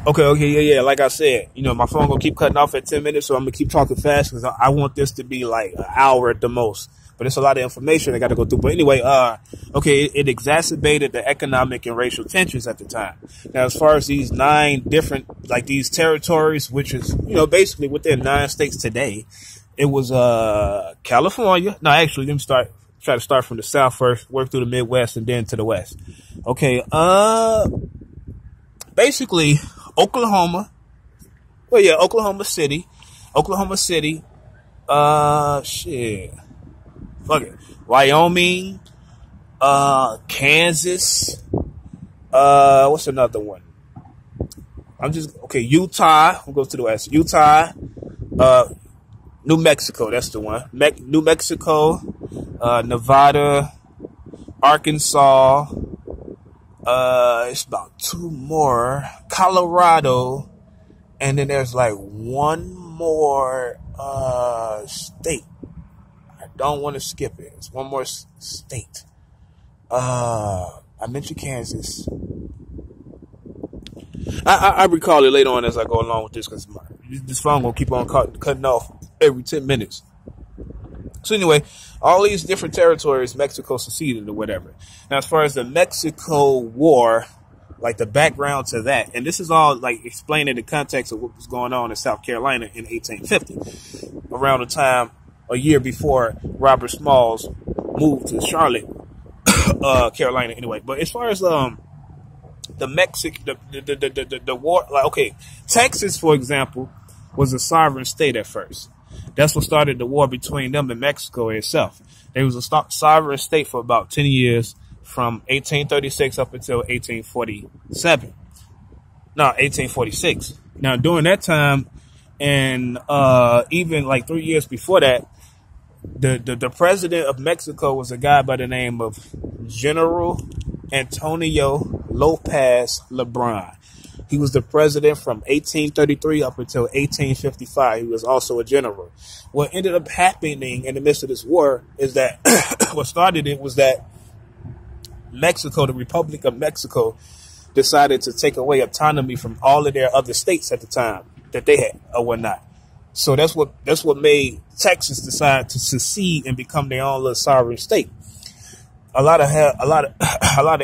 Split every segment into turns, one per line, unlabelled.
Okay, yeah. Like I said, my phone gonna keep cutting off at 10 minutes, so I'm gonna keep talking fast because I want this to be like an hour at the most. But it's a lot of information I got to go through. But anyway, it exacerbated the economic and racial tensions at the time. Now, as far as these 9 different, like these territories, which is, basically within 9 states today, it was California. No, actually, let me try to start from the South first, work through the Midwest, and then to the West. Okay, basically, Oklahoma. Well, yeah, Oklahoma City. Fuck it. Wyoming, Kansas, what's another one? Utah, we'll go to the West. Utah, New Mexico, that's the one. New Mexico, Nevada, Arkansas, it's about 2 more. Colorado, and then there's like 1 more, state. Don't want to skip it. It's 1 more state. I mentioned Kansas. I recall it later on as I go along with this because this phone gonna keep on cutting off every 10 minutes. So anyway, all these different territories, Mexico seceded or whatever. Now, as far as the Mexico War, like the background to that, and this is all like explaining the context of what was going on in South Carolina in 1850, around the time. A year before Robert Smalls moved to Charlotte, Carolina. Anyway, but as far as the war, like Texas, for example, was a sovereign state at first. That's what started the war between them and Mexico itself. They was a sovereign state for about 10 years, from 1836 up until 1847. No, 1846. Now, during that time, and even like 3 years before that, the president of Mexico was a guy by the name of General Antonio Lopez Lebrun. He was the president from 1833 up until 1855. He was also a general. What ended up happening in the midst of this war is that what started it was that Mexico, the Republic of Mexico, decided to take away autonomy from all of their other states at the time that they had or whatnot. So that's what made Texas decide to secede and become their own little sovereign state. A lot of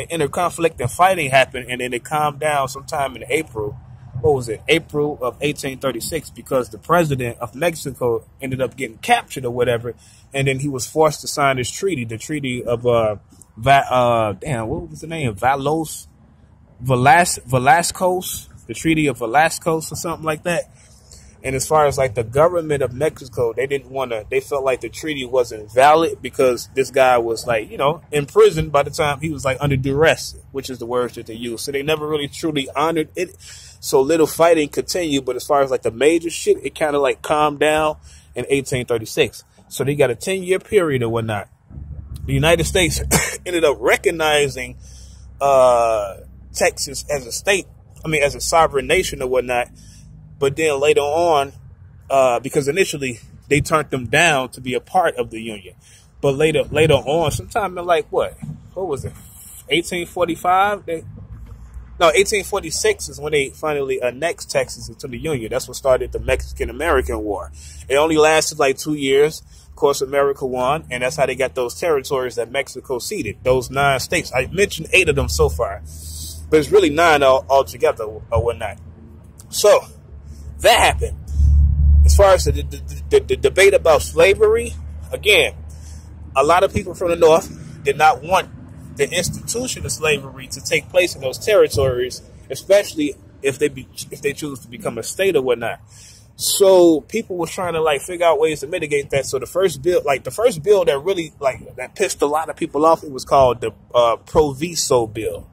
inner conflict and fighting happened, and then it calmed down sometime in April. What was it? April of 1836, because the president of Mexico ended up getting captured or whatever, and then he was forced to sign this treaty, the Treaty of what was the name? Velascos, the Treaty of Velascos or something like that. And as far as like the government of Mexico, they felt like the treaty wasn't valid because this guy was like, in prison by the time he was like under duress, which is the words that they use. So they never really truly honored it. So little fighting continued. But as far as like the major shit, it kind of like calmed down in 1836. So they got a 10-year period or whatnot. The United States ended up recognizing Texas as a state, as a sovereign nation or whatnot. But then later on, because initially they turned them down to be a part of the Union. But later on, sometime in like what was it, 1845? 1846 is when they finally annexed Texas into the Union. That's what started the Mexican-American War. It only lasted like 2 years. Of course, America won, and that's how they got those territories that Mexico ceded, those 9 states. I mentioned 8 of them so far, but it's really 9 altogether or whatnot. So that happened. As far as the debate about slavery, again, a lot of people from the North did not want the institution of slavery to take place in those territories, especially if they choose to become a state or whatnot. So people were trying to like figure out ways to mitigate that. So the first bill that really that pissed a lot of people off, it was called the Proviso bill.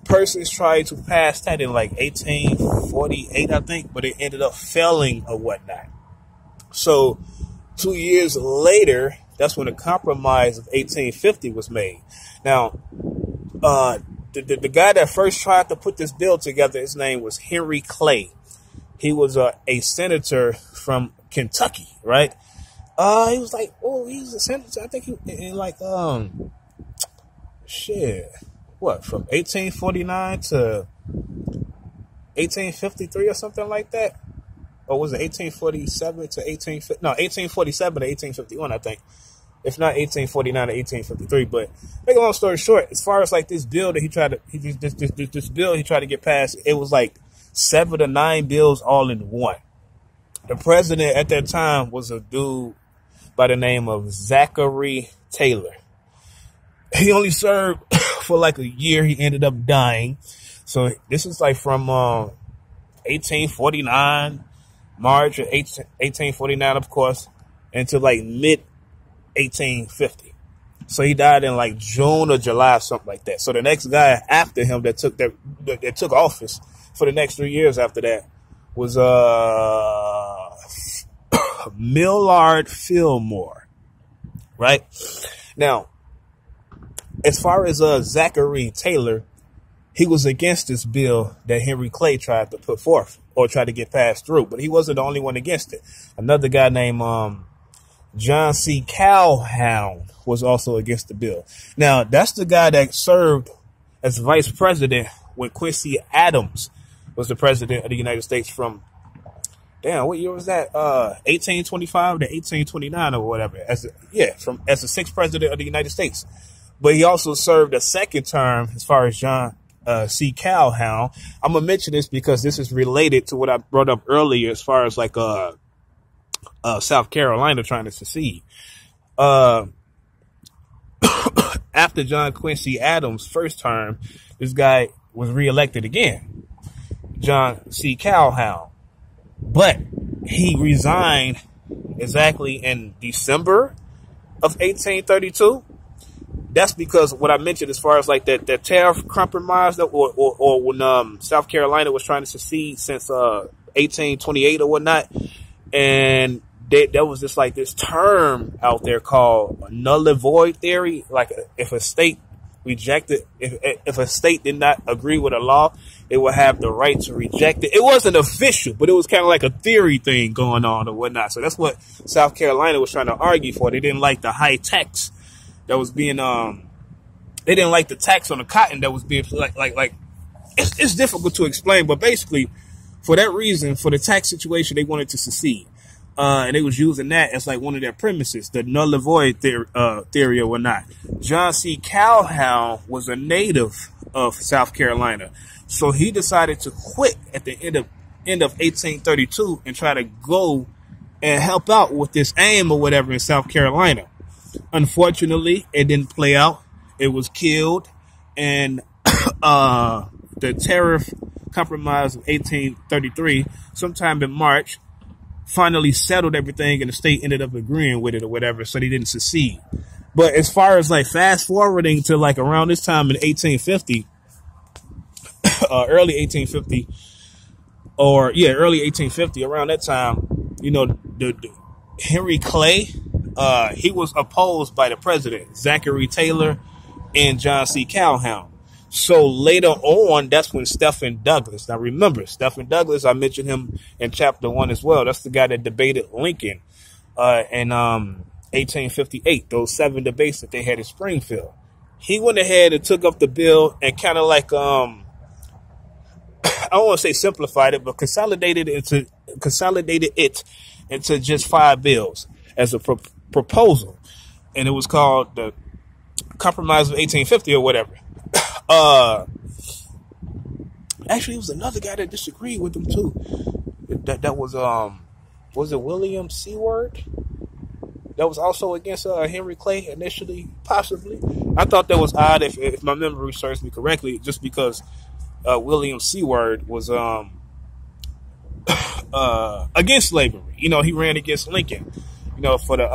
Persons tried to pass that in like 1848, I think, but it ended up failing or whatnot. So 2 years later, that's when the Compromise of 1850 was made. Now, the guy that first tried to put this bill together, his name was Henry Clay. He was a senator from Kentucky, right? He was like, he was a senator. I think he in like from 1849 to 1853 or something like that. Or was it 1847 to 1850? No, 1847 to 1851, I think. If not 1849 to 1853. But make a long story short, as far as like this bill that he tried to, this bill he tried to get passed, it was like 7 to 9 bills all in one. The president at that time was a dude by the name of Zachary Taylor. He only served for like a year. He ended up dying. So this is like from 1849, March of 1849, of course, until like mid 1850. So he died in like June or July, something like that. So the next guy after him that took office for the next 3 years after that was Millard Fillmore, right? Now, as far as Zachary Taylor, he was against this bill that Henry Clay tried to put forth or tried to get passed through, but he wasn't the only one against it. Another guy named John C. Calhoun was also against the bill. Now, that's the guy that served as vice president when Quincy Adams was the president of the United States from, damn, what year was that? 1825 to 1829 or whatever. As the sixth president of the United States. But he also served a second term as far as John C. Calhoun. I'm going to mention this because this is related to what I brought up earlier as far as like South Carolina trying to secede. After John Quincy Adams' first term, this guy was reelected again, John C. Calhoun. But he resigned exactly in December of 1832. That's because what I mentioned as far as like that tariff compromise or when South Carolina was trying to secede since 1828 or whatnot. And there was just like this term out there called null and void theory. Like if a state rejected, if a state did not agree with a law, it would have the right to reject it. It wasn't official, but it was kind of like a theory thing going on or whatnot. So that's what South Carolina was trying to argue for. They didn't like the high tax that was being, they didn't like the tax on the cotton that was being like, it's difficult to explain, but basically for that reason, for the tax situation, they wanted to secede. And they was using that as like one of their premises, the null and void theory or whatnot. John C. Calhoun was a native of South Carolina. So he decided to quit at the end of 1832 and try to go and help out with this aim or whatever in South Carolina. Unfortunately, it didn't play out. It was killed. And the tariff compromise of 1833, sometime in March, finally settled everything and the state ended up agreeing with it or whatever, so they didn't secede. But as far as like fast forwarding to like around this time in 1850, early 1850, around that time, you know, the Henry Clay, he was opposed by the president, Zachary Taylor and John C. Calhoun. So later on, that's when Stephen Douglas. Now remember, Stephen Douglas, I mentioned him in chapter 1 as well. That's the guy that debated Lincoln in 1858, those 7 debates that they had in Springfield. He went ahead and took up the bill and kind of like, I don't want to say simplified it, but consolidated it into just 5 bills as a proposal. And it was called the Compromise of 1850 or whatever. Actually, it was another guy that disagreed with him too. That was it William Seward? That was also against Henry Clay initially, possibly. I thought that was odd if my memory serves me correctly, just because William Seward was against slavery. You know, he ran against Lincoln. You know, for the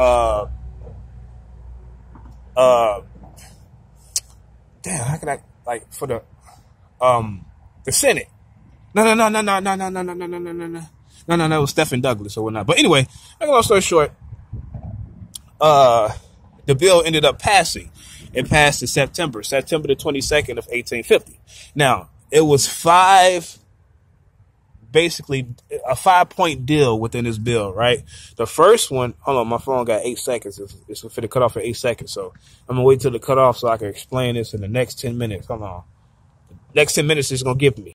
how can I for the Senate? No. It was Stephen Douglas or whatnot. But anyway, make a long story short, the bill ended up passing. It passed in September the 22nd of 1850. Now, it was basically a 5-point deal within this bill, right? The first one, hold on, my phone got 8 seconds. It's going to cut off for 8 seconds. So I'm going to wait till it cut off so I can explain this in the next 10 minutes. Hold on. Next 10 minutes is going to give me.